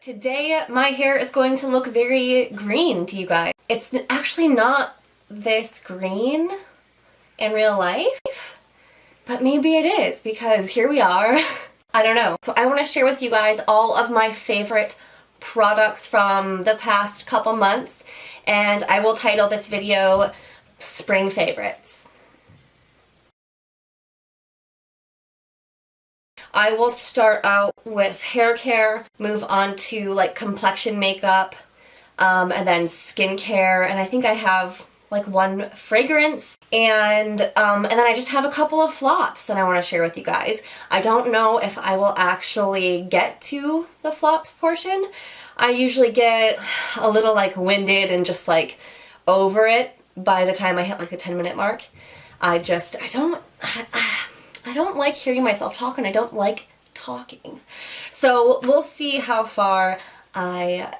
Today my hair is going to look very green to you guys. It's actually not this green in real life, but maybe it is because here we are. I don't know. So I want to share with you guys all of my favorite products from the past couple months, and I will title this video Spring Favorites. I will start out with hair care, move on to like complexion makeup, and then skincare, and I think I have like one fragrance, and then I just have a couple of flops that I want to share with you guys. I don't know if I will actually get to the flops portion. I usually get a little like winded and just like over it by the time I hit like the 10-minute mark. I don't like hearing myself talk, and I don't like talking. So we'll see how far I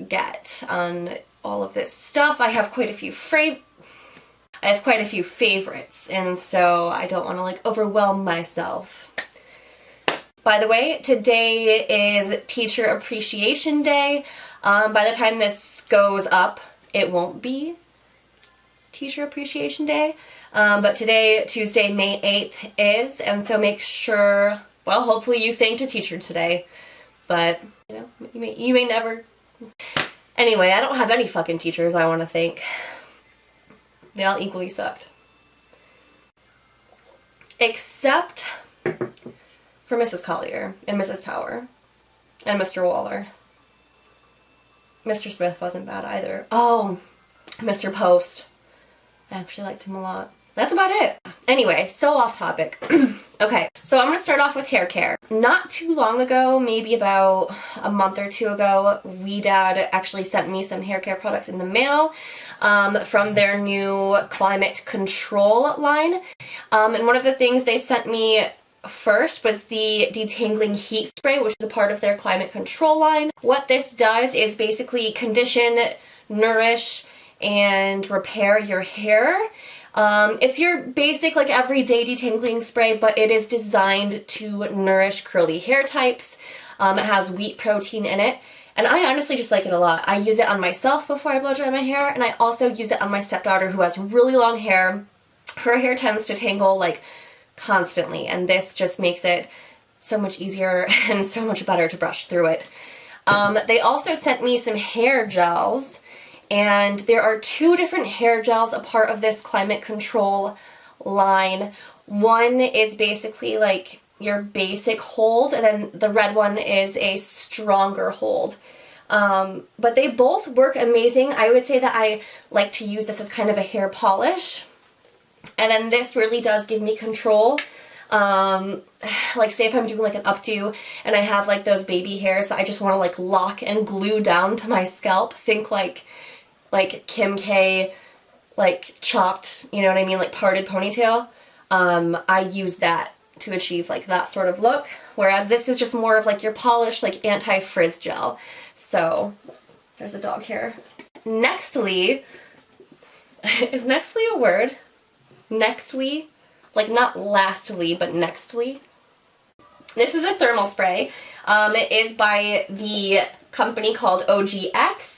get on all of this stuff. I have quite a few favorites, and so I don't want to like overwhelm myself. By the way, today is Teacher Appreciation Day. By the time this goes up, it won't be Teacher Appreciation Day. But today, Tuesday, May 8th is, and so make sure, well, hopefully you thanked a teacher today, but, you know, you may never. Anyway, I don't have any fucking teachers I want to thank. They all equally sucked. Except for Mrs. Collier, and Mrs. Tower, and Mr. Waller. Mr. Smith wasn't bad either. Oh, Mr. Post. I actually liked him a lot. That's about it. Anyway, so off topic. Okay, so I'm gonna start off with hair care. Not too long ago, maybe about a month or two ago, Ouidad actually sent me some hair care products in the mail from their new climate control line. And one of the things they sent me first was the Detangling heat spray, which is a part of their climate control line. What this does is basically condition, nourish, and repair your hair. It's your basic like everyday detangling spray, but it is designed to nourish curly hair types. It has wheat protein in it, and I honestly just like it a lot. I use it on myself before I blow dry my hair, and I also use it on my stepdaughter who has really long hair. Her hair tends to tangle like constantly, and this just makes it so much easier and so much better to brush through it. They also sent me some hair gels. And there are two different hair gels a part of this climate control line. One is basically like your basic hold, and then the red one is a stronger hold. But they both work amazing. I would say that I like to use this as kind of a hair polish. And then this really does give me control. Like say if I'm doing like an updo and I have like those baby hairs that I just want to like lock and glue down to my scalp. Think like Kim K, like chopped, you know what I mean, like parted ponytail. I use that to achieve like that sort of look, whereas this is just more of like your polished like anti-frizz gel. So there's a dog hair. Nextly, is nextly a word? Nextly, like not lastly, but nextly. This is a thermal spray. It is by the company called OGX.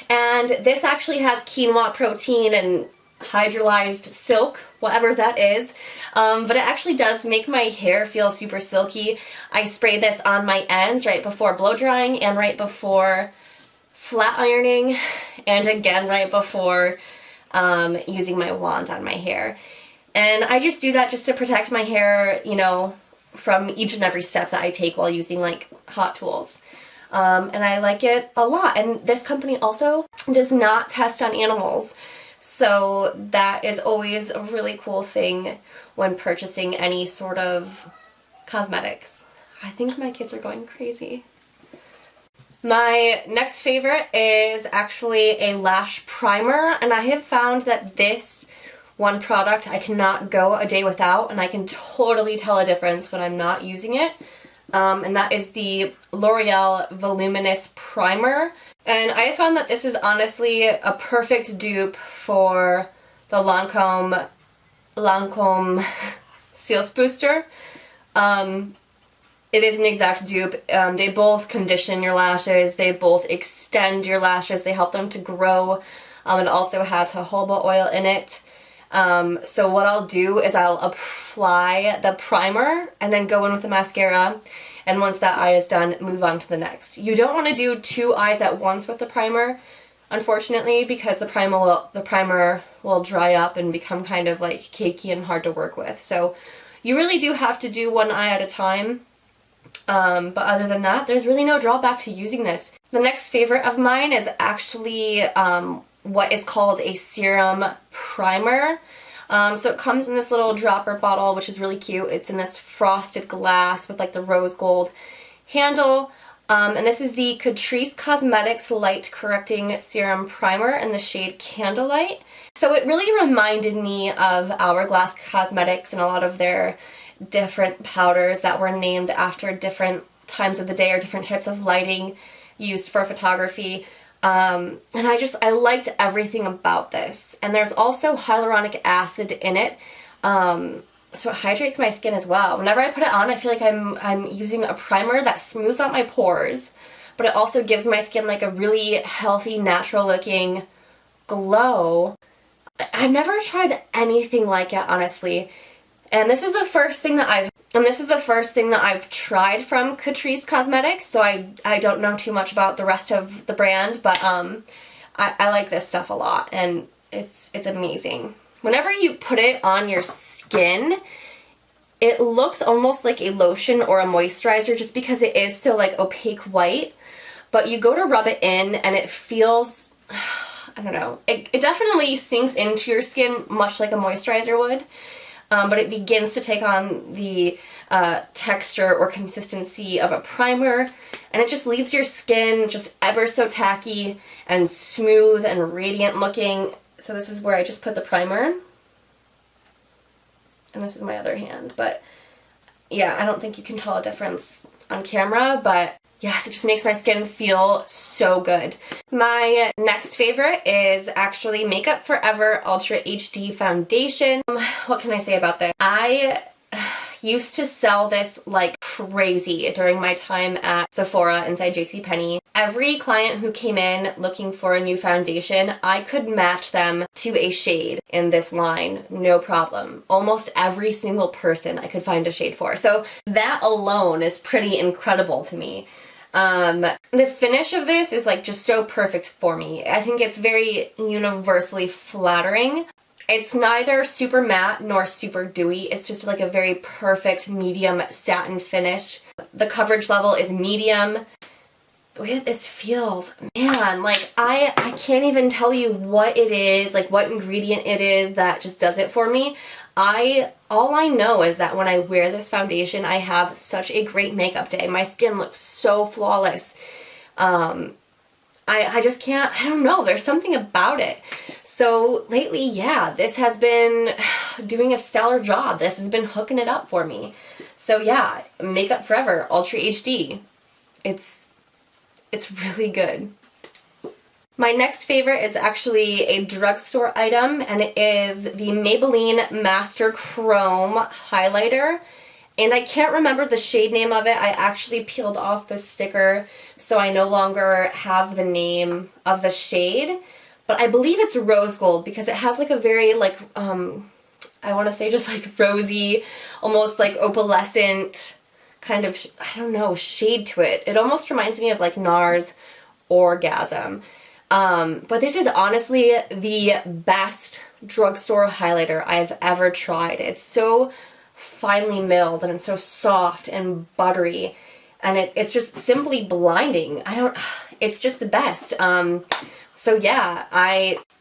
And this actually has quinoa protein and hydrolyzed silk, whatever that is. But it actually does make my hair feel super silky. I spray this on my ends right before blow drying and right before flat ironing, and again right before using my wand on my hair. And I just do that just to protect my hair, you know, from each and every step that I take while using like hot tools. And I like it a lot. And this company also does not test on animals. So that is always a really cool thing when purchasing any sort of cosmetics. I think my kids are going crazy. My next favorite is actually a lash primer, and I have found that this one product I cannot go a day without, and I can totally tell a difference when I'm not using it. And that is the L'Oreal Voluminous Primer. And I have found that this is honestly a perfect dupe for the Lancome Seals Booster. It is an exact dupe. They both condition your lashes. They both extend your lashes. They help them to grow. It also has jojoba oil in it. So what I'll do is I'll apply the primer and then go in with the mascara. And once that eye is done, move on to the next. You don't want to do 2 eyes at once with the primer, unfortunately, because the primer will dry up and become kind of like cakey and hard to work with. So you really do have to do 1 eye at a time. But other than that, there's really no drawback to using this. The next favorite of mine is actually what is called a serum primer. So it comes in this little dropper bottle, which is really cute. It's in this frosted glass with like the rose gold handle. And this is the Catrice Cosmetics Light Correcting Serum Primer in the shade Candlelight. So it really reminded me of Hourglass Cosmetics and a lot of their different powders that were named after different times of the day or different types of lighting used for photography. And I liked everything about this. And there's also hyaluronic acid in it, so it hydrates my skin as well. Whenever I put it on, I feel like I'm using a primer that smooths out my pores, but it also gives my skin like a really healthy, natural looking glow. I've never tried anything like it, honestly. And this is the first thing that I've tried from Catrice Cosmetics, so I don't know too much about the rest of the brand, but I like this stuff a lot, and it's amazing. Whenever you put it on your skin, it looks almost like a lotion or a moisturizer just because it is so like opaque white, but you go to rub it in and it feels, I don't know, it definitely sinks into your skin much like a moisturizer would. But it begins to take on the texture or consistency of a primer, and it just leaves your skin just ever so tacky and smooth and radiant looking. So this is where I just put the primer, and this is my other hand. But yeah, I don't think you can tell a difference on camera, but yes, it just makes my skin feel so good. My next favorite is actually Makeup Forever Ultra HD Foundation. What can I say about this? I used to sell this like crazy during my time at Sephora inside JCPenney. Every client who came in looking for a new foundation, I could match them to a shade in this line, no problem. Almost every single person I could find a shade for. So that alone is pretty incredible to me. The finish of this is like just so perfect for me. I think it's very universally flattering. It's neither super matte nor super dewy. It's just like a very perfect medium satin finish. The coverage level is medium. The way that this feels, man, like I can't even tell you what it is, like what ingredient it is that just does it for me. All I know is that when I wear this foundation, I have such a great makeup day. My skin looks so flawless. I just can't, I don't know, there's something about it. So lately, yeah, this has been doing a stellar job. This has been hooking it up for me. So yeah, Makeup Forever Ultra HD. It's really good. My next favorite is actually a drugstore item, and it is the Maybelline Master Chrome Highlighter. And I can't remember the shade name of it. I actually peeled off the sticker, so I no longer have the name of the shade. But I believe it's rose gold because it has like a very like, I want to say just like rosy, almost like opalescent kind of, I don't know, shade to it. It almost reminds me of like NARS Orgasm. But this is honestly the best drugstore highlighter I've ever tried. It's so finely milled and it's so soft and buttery, and it's just simply blinding. It's just the best. So yeah,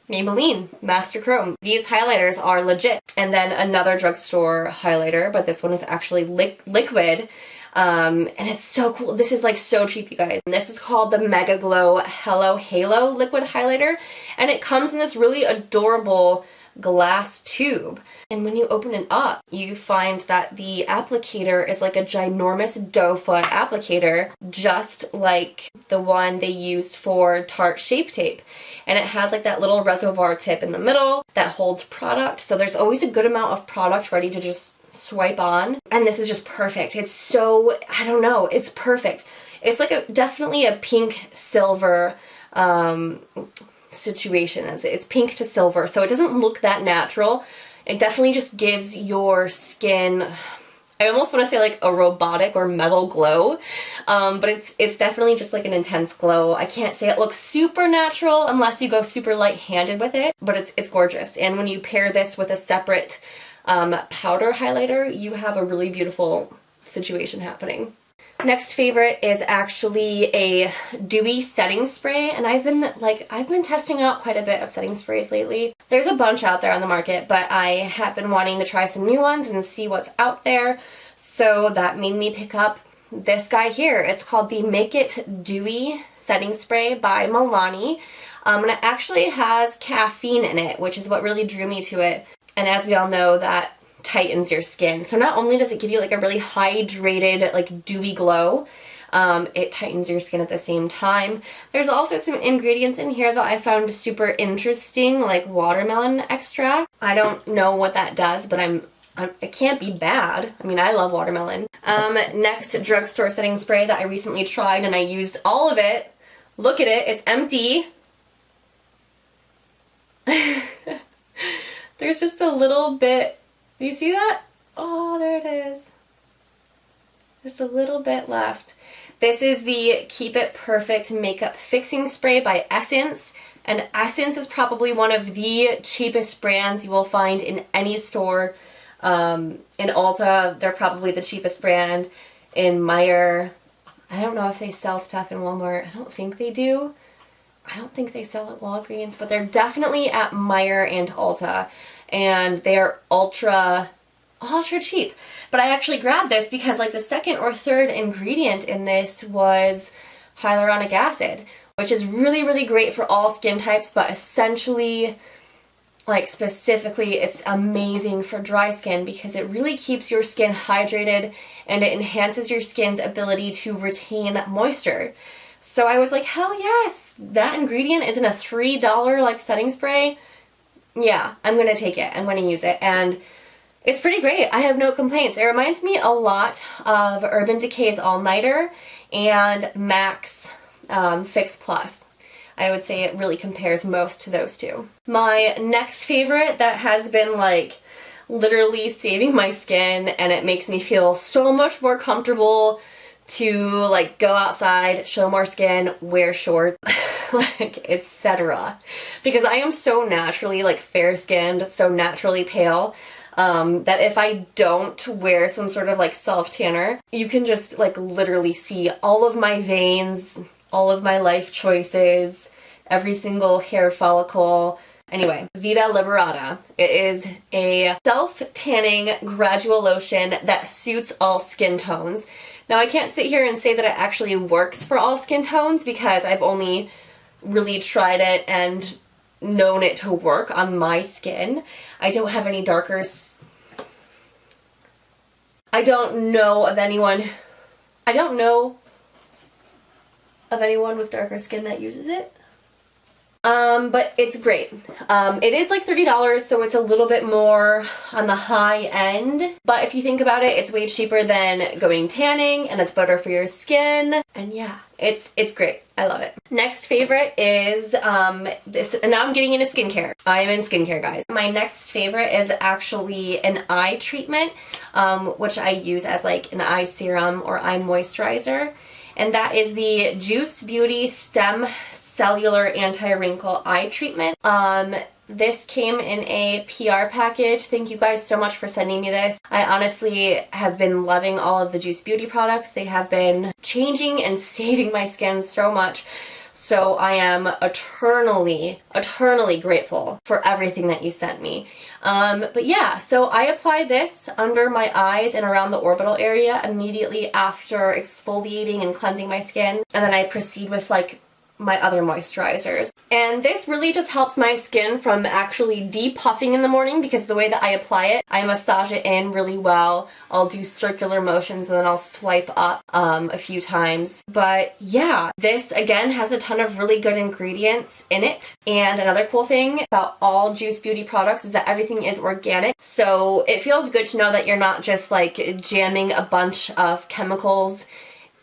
Maybelline Master Chrome. These highlighters are legit. And then another drugstore highlighter, but this one is actually liquid. And it's so cool. This is like so cheap, you guys. This is called the Mega Glow Hello Halo Liquid Highlighter, and it comes in this really adorable glass tube. And when you open it up, you find that the applicator is like a ginormous doe foot applicator, just like the one they use for Tarte Shape Tape. And it has like that little reservoir tip in the middle that holds product, so there's always a good amount of product ready to just swipe on, and this is just perfect. It's so, I don't know, it's perfect. It's like definitely a pink silver situation. It's pink to silver, so it doesn't look that natural. It definitely just gives your skin, I almost want to say like a robotic or metal glow, but it's definitely just like an intense glow. I can't say it looks super natural unless you go super light-handed with it, but it's gorgeous. And when you pair this with a separate powder highlighter, you have a really beautiful situation happening. Next favorite is actually a Dewy setting spray, and I've been testing out quite a bit of setting sprays lately. There's a bunch out there on the market, but I have been wanting to try some new ones and see what's out there, so that made me pick up this guy here. It's called the Make It Dewy setting spray by Milani, and it actually has caffeine in it, which is what really drew me to it. And as we all know, that tightens your skin. So not only does it give you like a really hydrated, like dewy glow, it tightens your skin at the same time. There's also some ingredients in here that I found super interesting, like watermelon extract. I don't know what that does, but it can't be bad. I mean, I love watermelon. Next, drugstore setting spray that I recently tried, and I used all of it. Look at it, it's empty. There's just a little bit. Do you see that? Oh, there it is. Just a little bit left. This is the Keep It Perfect Makeup Fixing Spray by Essence. And Essence is probably one of the cheapest brands you will find in any store. In Ulta, they're probably the cheapest brand. In Meijer, I don't know if they sell stuff in Walmart. I don't think they do. I don't think they sell at Walgreens, but they're definitely at Meijer and Ulta, and they're ultra cheap. But I actually grabbed this because like the second or third ingredient in this was hyaluronic acid, which is really, really great for all skin types, but essentially, like specifically, it's amazing for dry skin because it really keeps your skin hydrated and it enhances your skin's ability to retain moisture. So I was like, hell yes, that ingredient is in a $3 like setting spray. Yeah, I'm gonna take it. I'm gonna use it, and it's pretty great. I have no complaints. It reminds me a lot of Urban Decay's All Nighter and MAC's Fix Plus. I would say it really compares most to those two. My next favorite that has been like literally saving my skin, and it makes me feel so much more comfortable to like go outside, show more skin, wear shorts, like etc. Because I am so naturally like fair-skinned, so naturally pale, that if I don't wear some sort of like self-tanner, you can just like literally see all of my veins, all of my life choices, every single hair follicle. Anyway, Vita Liberata. It is a self-tanning gradual lotion that suits all skin tones. Now I can't sit here and say that it actually works for all skin tones because I've only really tried it and known it to work on my skin. I don't have any darker... I don't know of anyone with darker skin that uses it. But it's great. It is like $30, so it's a little bit more on the high end. But if you think about it, it's way cheaper than going tanning, and it's better for your skin. And yeah, it's great. I love it. Next favorite is this, and now I'm getting into skincare. I am in skincare, guys. My next favorite is actually an eye treatment, which I use as like an eye serum or eye moisturizer. And that is the Juice Beauty Stem Cellular Anti-Wrinkle Eye Treatment. This came in a PR package. Thank you guys so much for sending me this. I honestly have been loving all of the Juice Beauty products. They have been changing and saving my skin so much. So I am eternally grateful for everything that you sent me. But yeah, so I apply this under my eyes and around the orbital area immediately after exfoliating and cleansing my skin. And then I proceed with like my other moisturizers. And this really just helps my skin from actually depuffing in the morning, because the way that I apply it, I massage it in really well. I'll do circular motions and then I'll swipe up a few times. But yeah, this again has a ton of really good ingredients in it. And another cool thing about all Juice Beauty products is that everything is organic. So it feels good to know that you're not just like jamming a bunch of chemicals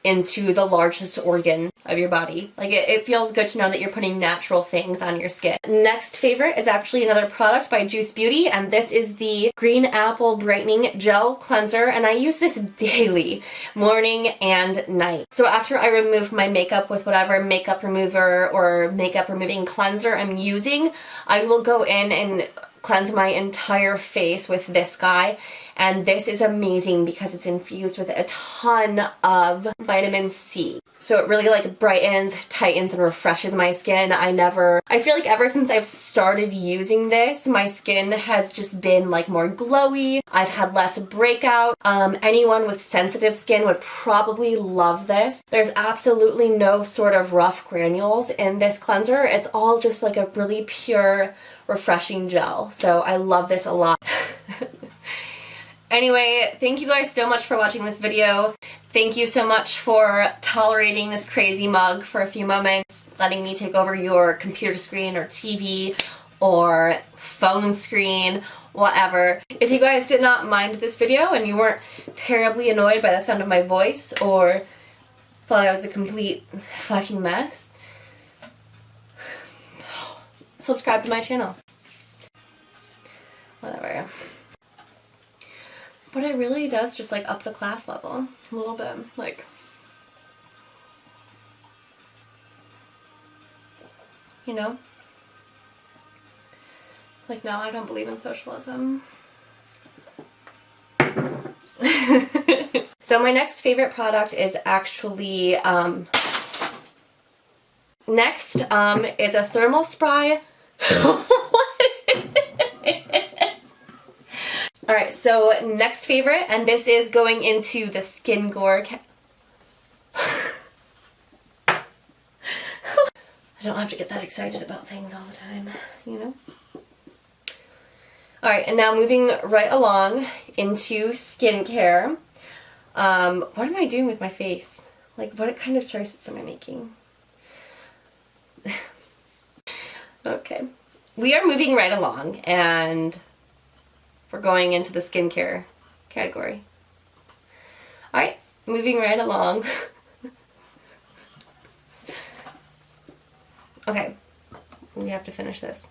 into the largest organ of your body. Like it feels good to know that you're putting natural things on your skin. Next favorite is actually another product by Juice Beauty, and this is the Green Apple Brightening Gel Cleanser, and I use this daily, morning and night. So after I remove my makeup with whatever makeup remover or makeup removing cleanser I'm using, I will go in and cleanse my entire face with this guy. And this is amazing because it's infused with a ton of vitamin C. So it really like brightens, tightens, and refreshes my skin. I feel like ever since I've started using this, my skin has just been like more glowy. I've had less breakout. Anyone with sensitive skin would probably love this. There's absolutely no sort of rough granules in this cleanser. It's all just like a really pure, refreshing gel. So I love this a lot. Anyway, thank you guys so much for watching this video. Thank you so much for tolerating this crazy mug for a few moments, letting me take over your computer screen or TV or phone screen, whatever. If you guys did not mind this video and you weren't terribly annoyed by the sound of my voice or thought I was a complete fucking mess, subscribe to my channel. Whatever. But it really does just like up the class level a little bit, like, you know? Like, no, I don't believe in socialism. So my next favorite product is actually, next is a thermal spray. Alright, so next favorite, and this is going into the Skin Gore I don't have to get that excited about things all the time, you know? Alright, and now moving right along into skincare. What am I doing with my face? Like, what kind of choices am I making? Okay. We are moving right along, and we're going into the skincare category. Alright, moving right along. Okay, we have to finish this.